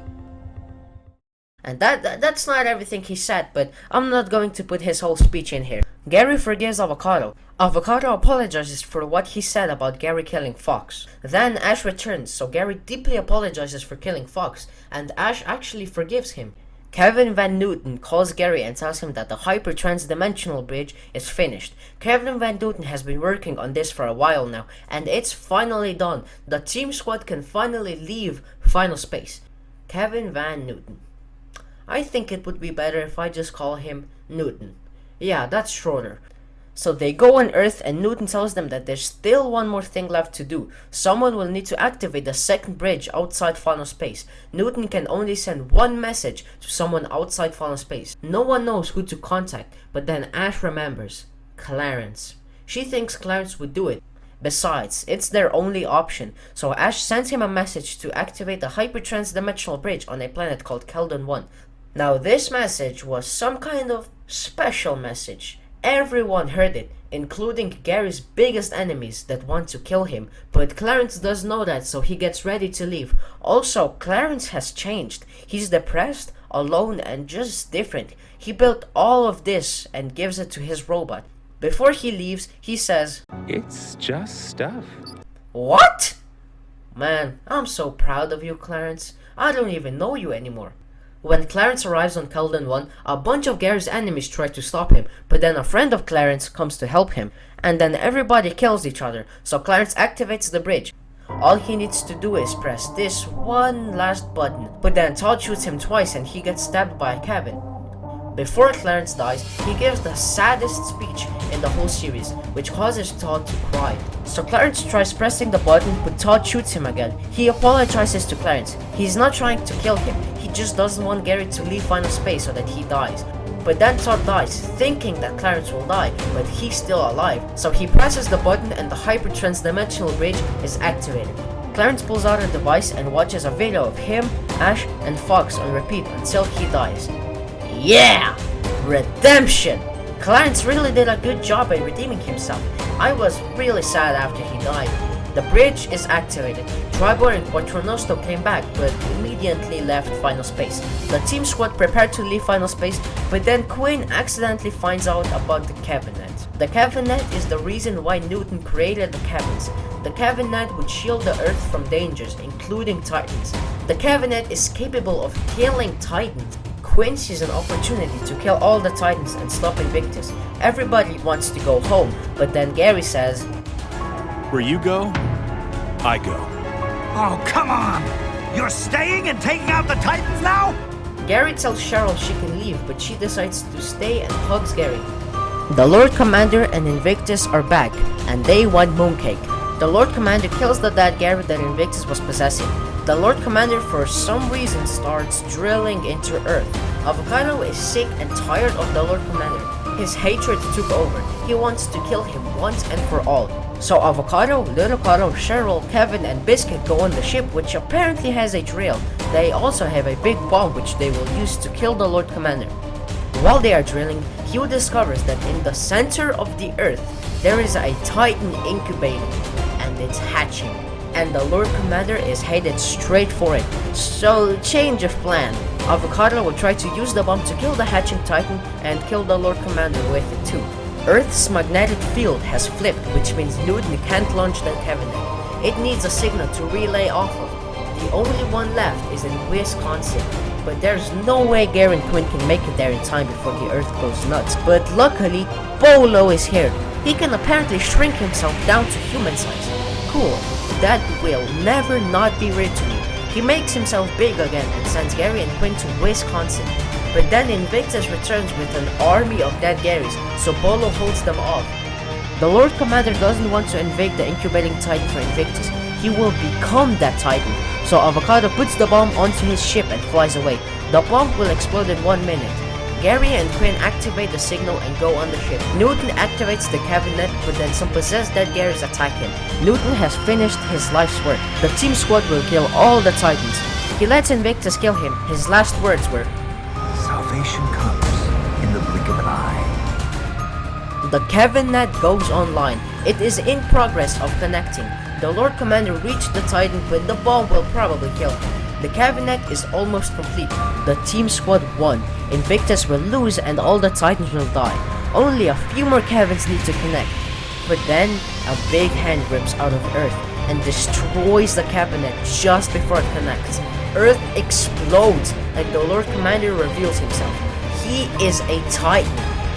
And that's not everything he said, but I'm not going to put his whole speech in here. Gary forgives Avocado. Avocado apologizes for what he said about Gary killing Fox. Then Ash returns, so Gary deeply apologizes for killing Fox, and Ash actually forgives him. Kevin Van Newton calls Gary and tells him that the hyper-transdimensional bridge is finished. Kevin Van Newton has been working on this for a while now, and it's finally done. The team squad can finally leave final space. Kevin Van Newton. I think it would be better if I just call him Newton. Yeah, that's shorter. So they go on Earth and Newton tells them that there's still one more thing left to do. Someone will need to activate the second bridge outside final space. Newton can only send one message to someone outside final space. No one knows who to contact, but then Ash remembers. Clarence. She thinks Clarence would do it. Besides, it's their only option, so Ash sends him a message to activate the hyper-transdimensional bridge on a planet called Couldnt 1. Now this message was some kind of special message. Everyone heard it, including Gary's biggest enemies that want to kill him, but Clarence does know that, so he gets ready to leave. Also, Clarence has changed. He's depressed, alone, and just different. He built all of this and gives it to his robot. Before he leaves, he says, "It's just stuff." What? Man, I'm so proud of you, Clarence. I don't even know you anymore. When Clarence arrives on Couldnt 1, a bunch of Gary's enemies try to stop him, but then a friend of Clarence comes to help him, and then everybody kills each other, so Clarence activates the bridge. All he needs to do is press this one last button, but then Todd shoots him twice and he gets stabbed by Kevin. Before Clarence dies, he gives the saddest speech in the whole series, which causes Todd to cry. So Clarence tries pressing the button, but Todd shoots him again. He apologizes to Clarence. He's not trying to kill him, he just doesn't want Gary to leave final space so that he dies. But then Todd dies, thinking that Clarence will die, but he's still alive. So he presses the button and the hyper-transdimensional bridge is activated. Clarence pulls out a device and watches a video of him, Ash, and Fox on repeat until he dies. Yeah! Redemption! Clarence really did a good job at redeeming himself. I was really sad after he died. The bridge is activated. Tribor and Quattronosto came back, but immediately left final space. The team squad prepared to leave final space, but then Quinn accidentally finds out about the Cabinet. The Cabinet is the reason why Newton created the cabins. The Cabinet would shield the Earth from dangers, including Titans. The Cabinet is capable of killing Titans. Quinn sees an opportunity to kill all the Titans and stop Invictus. Everybody wants to go home, but then Gary says, "Where you go, I go." Oh, come on! You're staying and taking out the Titans now? Gary tells Cheryl she can leave, but she decides to stay and hugs Gary. The Lord Commander and Invictus are back, and they want Mooncake. The Lord Commander kills the dead Gary that Invictus was possessing. The Lord Commander for some reason starts drilling into Earth. Avocado is sick and tired of the Lord Commander. His hatred took over. He wants to kill him once and for all. So Avocado, Little Cotto, Cheryl, Kevin, and Biscuit go on the ship, which apparently has a drill. They also have a big bomb which they will use to kill the Lord Commander. While they are drilling, Hugh discovers that in the center of the Earth, there is a Titan incubator, and it's hatching. And the Lord Commander is headed straight for it. So, change of plan. Avocado will try to use the bomb to kill the hatching Titan and kill the Lord Commander with it too. Earth's magnetic field has flipped, which means Newton can't launch the Cabinet. It needs a signal to relay off of. The only one left is in Wisconsin, but there's no way Gary and Quinn can make it there in time before the Earth goes nuts. But luckily, Bolo is here. He can apparently shrink himself down to human size. Cool. That will never not be rid to me. He makes himself big again and sends Gary and Quinn to Wisconsin. But then Invictus returns with an army of dead Garys, so Bolo holds them off. The Lord Commander doesn't want to invade the incubating Titan for Invictus. He will become that Titan. So Avocado puts the bomb onto his ship and flies away. The bomb will explode in 1 minute. Gary and Quinn activate the signal and go on the ship. Newton activates the Cabinet, but then some possessed dead Garys attack him. Newton has finished his life's work. The team squad will kill all the Titans. He lets Invictus kill him. His last words were, "Salvation comes in the blink of an eye." The Cabinet goes online. It is in progress of connecting. The Lord Commander reached the Titan, but the bomb will probably kill him. The cabinet is almost complete. The team squad won. Invictus will lose and all the Titans will die. Only a few more cabins need to connect. But then, a big hand rips out of Earth and destroys the cabinet just before it connects. Earth explodes and the Lord Commander reveals himself. He is a Titan.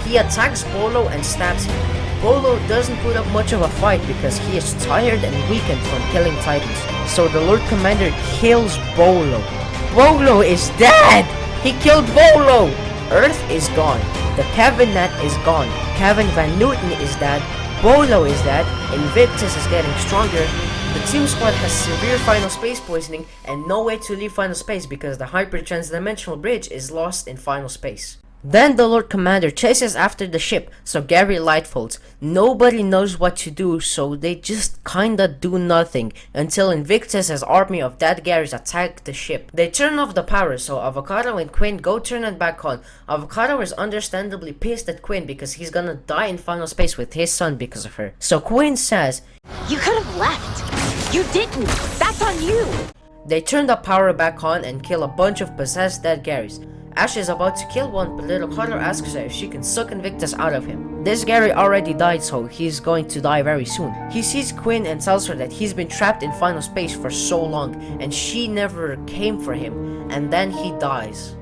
He attacks Bolo and stabs him. Bolo doesn't put up much of a fight because he is tired and weakened from killing Titans. So the Lord Commander kills Bolo. Bolo is dead! He killed Bolo! Earth is gone. The cabinet is gone. Kevin Van Newton is dead. Bolo is dead. Invictus is getting stronger. The team squad has severe final space poisoning and no way to leave final space because the hyper-transdimensional bridge is lost in final space. Then the Lord Commander chases after the ship, so Gary lightfolds. Nobody knows what to do, so they just kinda do nothing until Invictus's army of dead Garys attack the ship. They turn off the power, so Avocado and Quinn go turn it back on. Avocado is understandably pissed at Quinn because he's gonna die in final space with his son because of her. So Quinn says, You could have left. You didn't. That's on you. They turn the power back on and kill a bunch of possessed dead Garys. Ash is about to kill one, but Little Carter asks her if she can suck Invictus out of him. This Gary already died, so he's going to die very soon. He sees Quinn and tells her that he's been trapped in final space for so long, and she never came for him, and then he dies.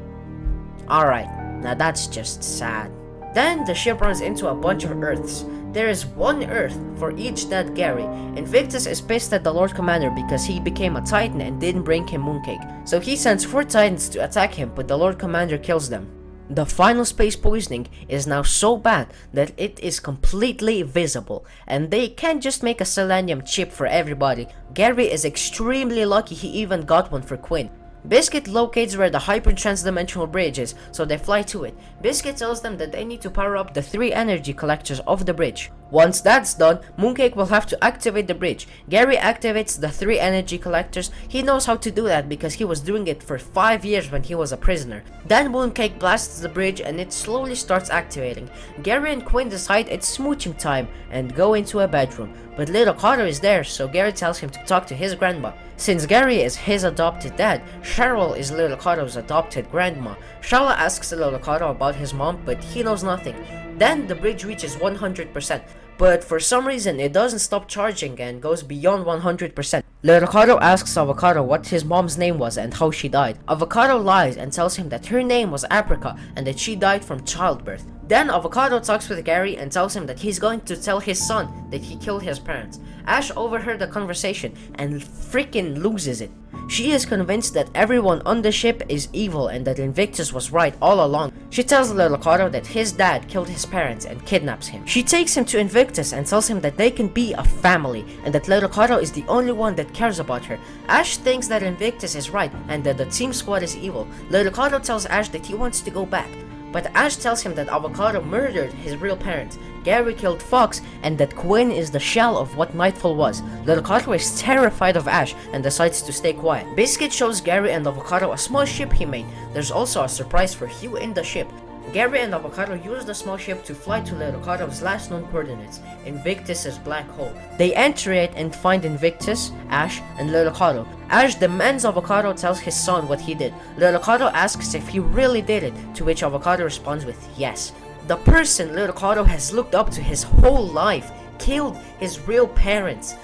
Alright, now that's just sad. Then the ship runs into a bunch of Earths. There is one Earth for each dead Gary. Invictus is pissed at the Lord Commander because he became a Titan and didn't bring him Mooncake. So he sends 4 Titans to attack him, but the Lord Commander kills them. The final space poisoning is now so bad that it is completely visible, and they can't just make a selenium chip for everybody. Gary is extremely lucky he even got one for Quinn. Biscuit locates where the hyper-transdimensional bridge is, so they fly to it. Biscuit tells them that they need to power up the 3 energy collectors of the bridge. Once that's done, Mooncake will have to activate the bridge. Gary activates the 3 energy collectors. He knows how to do that because he was doing it for 5 years when he was a prisoner. Then Mooncake blasts the bridge and it slowly starts activating. Gary and Quinn decide it's smooching time and go into a bedroom. But Little Carter is there, so Gary tells him to talk to his grandma. Since Gary is his adopted dad, Cheryl is Little Carter's adopted grandma. Cheryl asks Little Carter about his mom, but he knows nothing. Then the bridge reaches 100%, but for some reason it doesn't stop charging and goes beyond 100%. Little Carter asks Avocado what his mom's name was and how she died. Avocado lies and tells him that her name was Apricot and that she died from childbirth. Then Avocado talks with Gary and tells him that he's going to tell his son that he killed his parents. Ash overheard the conversation and freaking loses it. She is convinced that everyone on the ship is evil and that Invictus was right all along. She tells Little Carter that his dad killed his parents and kidnaps him. She takes him to Invictus and tells him that they can be a family and that Little Carter is the only one that cares about her. Ash thinks that Invictus is right and that the team squad is evil. Little Carter tells Ash that he wants to go back. But Ash tells him that Avocado murdered his real parents, Gary killed Fox, and that Quinn is the shell of what Nightfall was. Little Carter is terrified of Ash and decides to stay quiet. Biscuit shows Gary and Avocado a small ship he made. There's also a surprise for Hugh in the ship. Gary and Avocado use the small ship to fly to Little Carter's last known coordinates, Invictus's black hole. They enter it and find Invictus, Ash, and Little Carter. Ash demands Avocado tells his son what he did. Little Carter asks if he really did it, to which Avocado responds with yes. The person Little Carter has looked up to his whole life killed his real parents.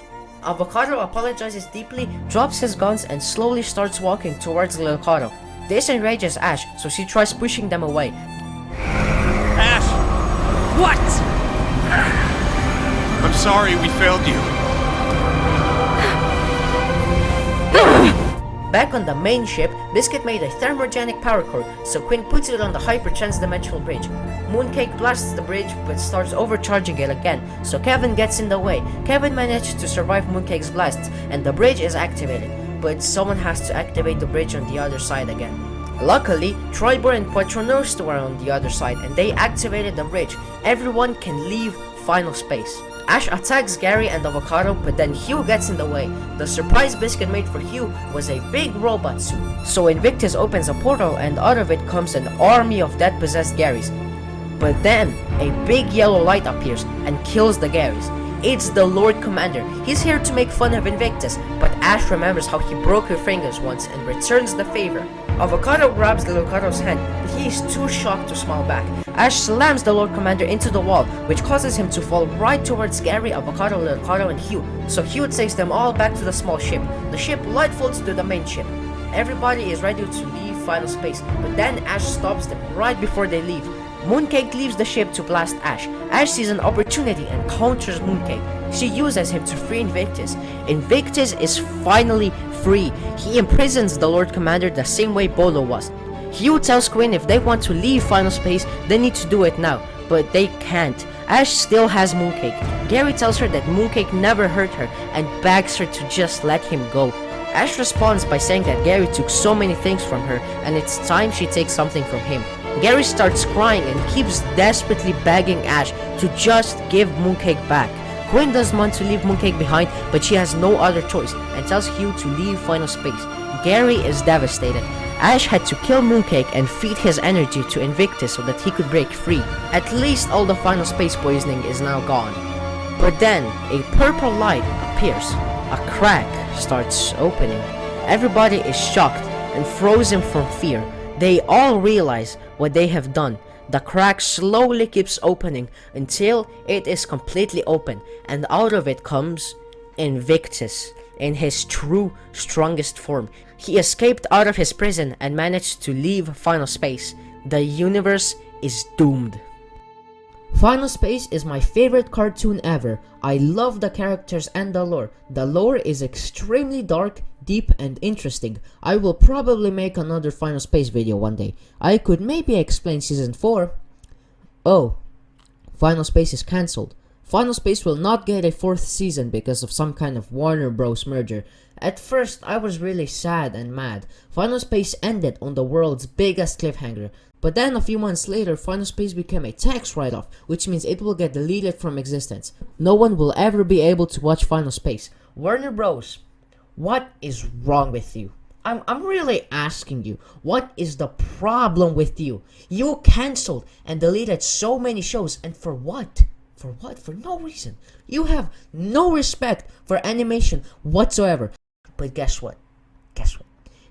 Avocado apologizes deeply, drops his guns, and slowly starts walking towards Little Carter. This enrages Ash, so she tries pushing them away. Ash! What? I'm sorry we failed you. Back on the main ship, Biscuit made a thermogenic power core, so Quinn puts it on the hyper-transdimensional bridge. Mooncake blasts the bridge but starts overcharging it again, so Kevin gets in the way. Kevin managed to survive Mooncake's blasts, and the bridge is activated, but someone has to activate the bridge on the other side again. Luckily, Tribor and Patronos were on the other side and they activated the bridge. Everyone can leave final space. Ash attacks Gary and Avocado, but then Hugh gets in the way. The surprise Biscuit made for Hugh was a big robot suit. So Invictus opens a portal and out of it comes an army of dead possessed Garys. But then, a big yellow light appears and kills the Garys. It's the Lord Commander. He's here to make fun of Invictus, but Ash remembers how he broke her fingers once and returns the favor. Avocado grabs the Locado's hand, but he is too shocked to smile back. Ash slams the Lord Commander into the wall, which causes him to fall right towards Gary, Avocado, Locado, and Hugh. So Hugh takes them all back to the small ship. The ship lightfolds to the main ship. Everybody is ready to leave Final Space, but then Ash stops them right before they leave. Mooncake leaves the ship to blast Ash. Ash sees an opportunity and counters Mooncake. She uses him to free Invictus. Invictus is finally free. He imprisons the Lord Commander the same way Bolo was. Hugh tells Quinn if they want to leave Final Space, they need to do it now, but they can't. Ash still has Mooncake. Gary tells her that Mooncake never hurt her and begs her to just let him go. Ash responds by saying that Gary took so many things from her and it's time she takes something from him. Gary starts crying and keeps desperately begging Ash to just give Mooncake back. Quinn doesn't want to leave Mooncake behind, but she has no other choice and tells Hugh to leave Final Space. Gary is devastated. Ash had to kill Mooncake and feed his energy to Invictus so that he could break free. At least all the Final Space poisoning is now gone. But then, a purple light appears. A crack starts opening. Everybody is shocked and frozen from fear. They all realize what they have done. The crack slowly keeps opening until it is completely open, and out of it comes Invictus in his true strongest form. He escaped out of his prison and managed to leave Final Space. The universe is doomed. Final Space is my favorite cartoon ever. I love the characters and the lore. The lore is extremely dark, deep, and interesting. I will probably make another Final Space video one day. I could maybe explain Season 4. Oh, Final Space is cancelled. Final Space will not get a 4th season because of some kind of Warner Bros. Merger. At first, I was really sad and mad. Final Space ended on the world's biggest cliffhanger. But then a few months later, Final Space became a tax write-off, which means it will get deleted from existence. No one will ever be able to watch Final Space. Warner Bros., what is wrong with you? I'm really asking you, what is the problem with you? You cancelled and deleted so many shows, and for what? For what? For no reason. You have no respect for animation whatsoever. But guess what? Guess what?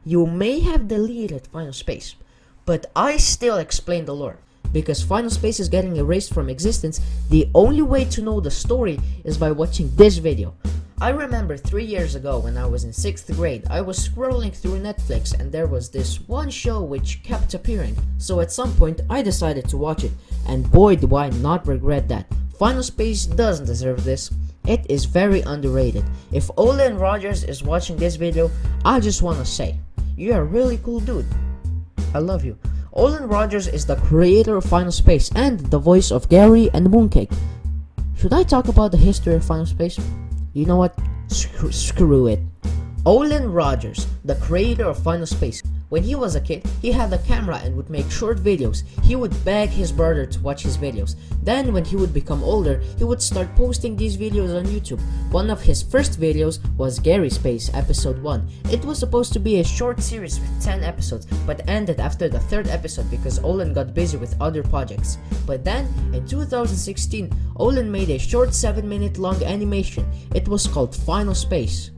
You may have deleted Final Space, but I still explain the lore. Because Final Space is getting erased from existence, the only way to know the story is by watching this video. I remember 3 years ago when I was in 6th grade, I was scrolling through Netflix and there was this one show which kept appearing. So at some point I decided to watch it, and boy do I not regret that. Final Space doesn't deserve this. It is very underrated. If Olin Rogers is watching this video, I just wanna say, you're a really cool dude. I love you. Olin Rogers is the creator of Final Space and the voice of Gary and Mooncake. Should I talk about the history of Final Space? You know what? Screw it. Olin Rogers, the creator of Final Space. When he was a kid, he had a camera and would make short videos. He would beg his brother to watch his videos. Then when he would become older, he would start posting these videos on YouTube. One of his first videos was Gary Space Episode 1. It was supposed to be a short series with 10 episodes, but ended after the 3rd episode because Olin got busy with other projects. But then, in 2016, Olin made a short 7-minute long animation. It was called Final Space.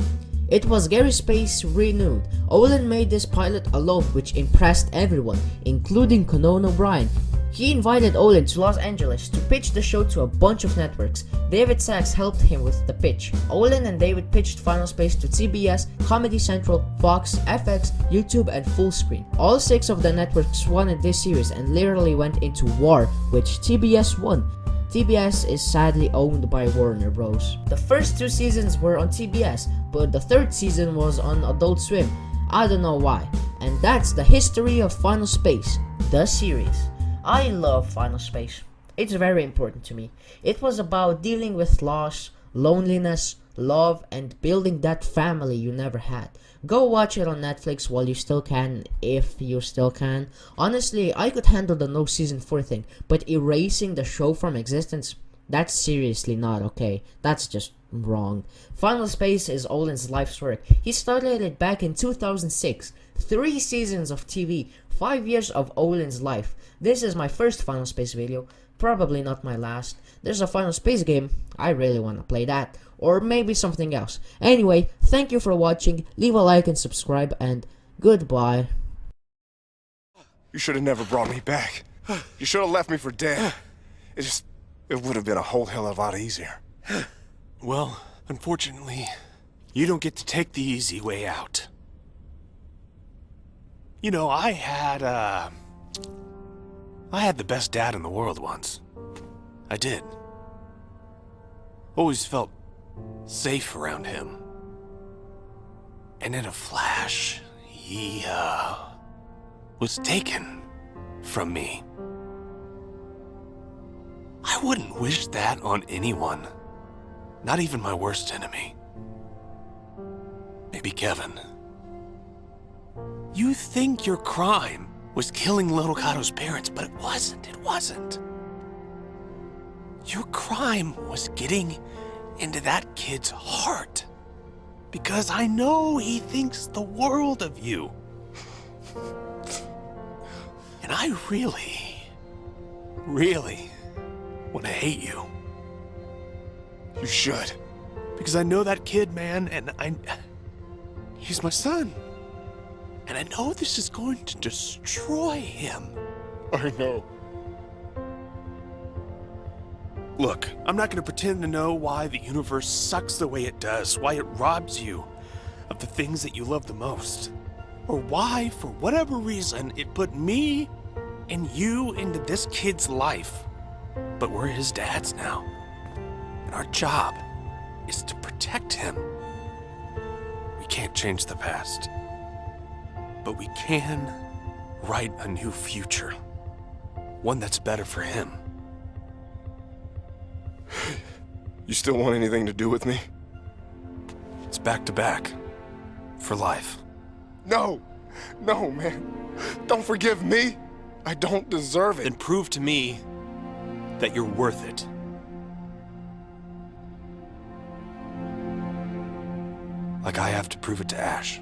It was Gary Space renewed. Olin made this pilot alone, which impressed everyone, including Conan O'Brien. He invited Olin to Los Angeles to pitch the show to a bunch of networks. David Sachs helped him with the pitch. Olin and David pitched Final Space to CBS, Comedy Central, Fox, FX, YouTube, and Fullscreen. All 6 of the networks wanted this series and literally went into war, which TBS won. TBS is sadly owned by Warner Bros. The first 2 seasons were on TBS, but the 3rd season was on Adult Swim. I don't know why. And that's the history of Final Space, the series. I love Final Space. It's very important to me. It was about dealing with loss, loneliness, love, and building that family you never had. Go watch it on Netflix while you still can, if you still can. Honestly, I could handle the no season 4 thing, but erasing the show from existence, that's seriously not okay. That's just wrong. Final Space is Olin's life's work. He started it back in 2006. 3 seasons of TV, 5 years of Olin's life. This is my first Final Space video, probably not my last. There's a Final Space game, I really want to play that. or maybe something else. Anyway, thank you for watching, leave a like and subscribe, and goodbye. You should have never brought me back. You should have left me for dead. It would have been a whole hell of a lot easier. Well, unfortunately, you don't get to take the easy way out. You know, I had the best dad in the world once. I did. Always felt safe around him. And in a flash, he, was taken from me. I wouldn't wish that on anyone. Not even my worst enemy. Maybe Kevin. You think your crime was killing little Cato's parents, but it wasn't. It wasn't. Your crime was getting into that kid's heart. Because I know he thinks the world of you. And I really want to hate you. You should. Because I know that kid, man, and he's my son. And I know this is going to destroy him. I know. Look, I'm not going to pretend to know why the universe sucks the way it does, why it robs you of the things that you love the most, or why, for whatever reason, it put me and you into this kid's life. But we're his dads now, and our job is to protect him. We can't change the past, but we can write a new future, one that's better for him. You still want anything to do with me? It's back to back. For life. No! No, man. Don't forgive me. I don't deserve it. Then prove to me that you're worth it. Like I have to prove it to Ash.